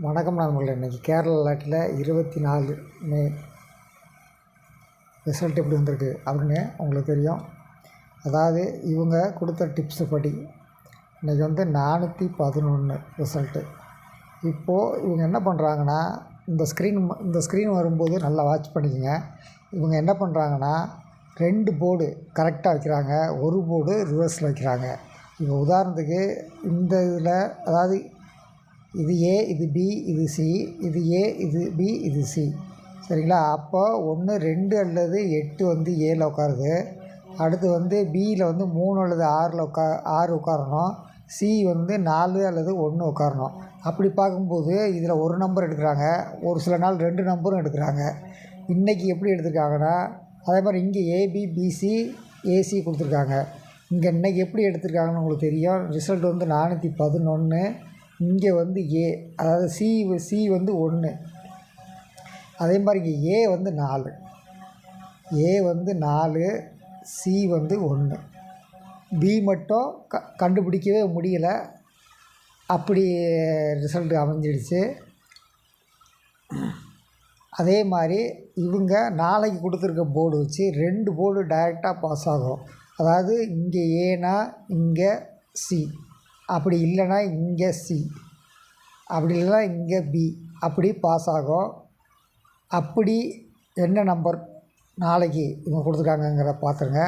வணக்கம் நண்பர்களே. இன்றைக்கி கேரளா லாட்டில் 24 மே ரிசல்ட் எப்படி வந்திருக்கு அப்படின்னு உங்களுக்கு தெரியும். அதாவது இவங்க கொடுத்த டிப்ஸு படி இன்றைக்கி 411 ரிசல்ட்டு. இப்போது இவங்க என்ன பண்ணுறாங்கன்னா, இந்த ஸ்க்ரீன் வரும்போது நல்லா வாட்ச் பண்ணிக்கோங்க. இவங்க என்ன பண்ணுறாங்கன்னா 2 போர்டு கரெக்டாக வைக்கிறாங்க, ஒரு போர்டு ரிவர்ஸில் வைக்கிறாங்க. இப்போ உதாரணத்துக்கு இந்த இதில் அதாவது இது ஏ, இது பி, இது சி, இது ஏ, இது பி, இது சி, சரிங்களா? அப்போ 1 2 அல்லது 8 ஏல உட்காருது. அடுத்து பியில் 3 அல்லது 6 உட்காரணும். சி 4 அல்லது 1 உட்காரணும். அப்படி பார்க்கும்போது இதில் ஒரு நம்பர் எடுக்கிறாங்க, ஒரு சில நாள் 2 நம்பரும் எடுக்கிறாங்க. இன்றைக்கி எப்படி எடுத்திருக்காங்கன்னா, அதே மாதிரி இங்கே ஏபி, பிசி, ஏசி கொடுத்துருக்காங்க. இன்றைக்கி எப்படி எடுத்திருக்காங்கன்னு உங்களுக்கு தெரியும். ரிசல்ட் 411. இங்கே ஏ, அதாவது சி 1. அதே மாதிரி இங்கே ஏ 4, ஏ 4, சி 1. பி மட்டும் கண்டுபிடிக்கவே முடியல. அப்படி ரிசல்ட் அமைஞ்சிடுச்சு. அதே மாதிரி இவங்க நாளைக்கு கொடுத்துருக்க போர்டு வச்சு 2 போர்டு டைரெக்டாக பாஸ் ஆகும். அதாவது இங்கே ஏனா இங்கே சி, அப்படி இல்லைன்னா இங்கே சி, அப்படி இல்லைன்னா இங்கே பி, அப்படி பாஸ் ஆகும். அப்படி என்ன நம்பர் நாளைக்கு இவங்க கொடுத்துருக்காங்கங்கிறத பார்த்துருங்க.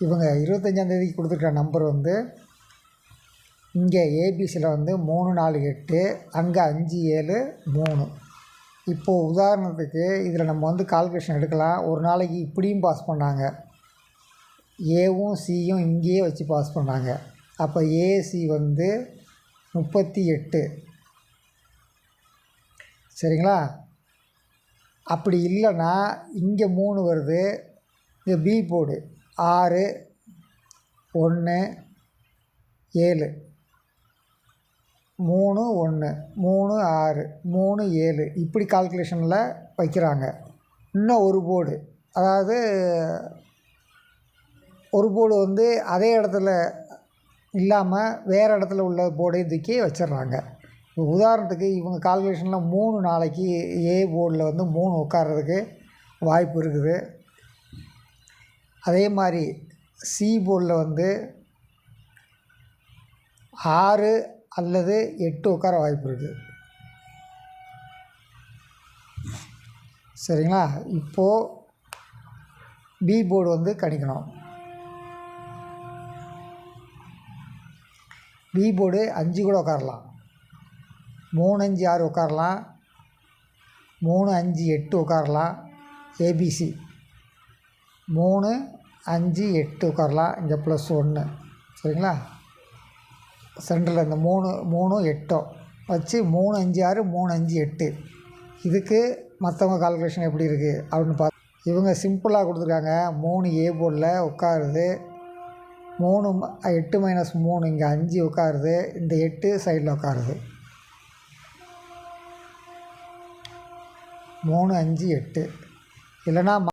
இவங்க 25ஆந்தேதிக்கு கொடுத்துருக்க நம்பர் இங்கே ஏபிசியில் 3 4 8, அங்கே 5 7 3. இப்போது உதாரணத்துக்கு இதில் நம்ம கால்குலேஷன் எடுக்கலாம். ஒரு நாளைக்கு இப்படியும் பாஸ் பண்ணாங்க, ஏவும் சியும் இங்கேயே வச்சு பாஸ் பண்ணாங்க. அப்போ ஏசி 38, சரிங்களா? அப்படி இல்லைன்னா இங்கே 3 வருது. இங்கே பி போர்டு 6 1 7, 3 1 3 6 3 7, இப்படி கால்குலேஷனில் வைக்கிறாங்க. இன்னும் ஒரு போர்டு, அதாவது ஒரு போர்டு அதே இடத்துல இல்லாமல் வேறு இடத்துல உள்ள போர்டையும் தூக்கி வச்சிடுறாங்க. உதாரணத்துக்கு இவங்க கால்குலேஷனில் 3 நாளைக்கு ஏ போர்டில் 3 உட்கார்றதுக்கு வாய்ப்பு இருக்குது. அதே மாதிரி சி போர்டில் 6 அல்லது 8 உட்கார வாய்ப்பு இருக்குது, சரிங்களா? இப்போது பி போர்டு கணிக்கணும். பி போர்டு 5 கூட உட்காரலாம், 3 5 6 உட்காரலாம், 3 5 8 உட்காரலாம். ஏபிசி 3 5 8 உட்காரலாம். இங்கே +1, சரிங்களா? சென்டரில் இந்த 3 3 8 வச்சு 3 5 6 3 5 8. இதுக்கு மற்றவங்க கால்குலேஷன் எப்படி இருக்குது அப்படின்னு இவங்க சிம்பிளாக கொடுத்துருக்காங்க. 3 ஏ போர்டில் உட்காருது, 3 8 - 3 இங்கே 5 உட்காருது, இந்த 8 சைடில் உட்காருது. 3 5 8 இல்லைன்னா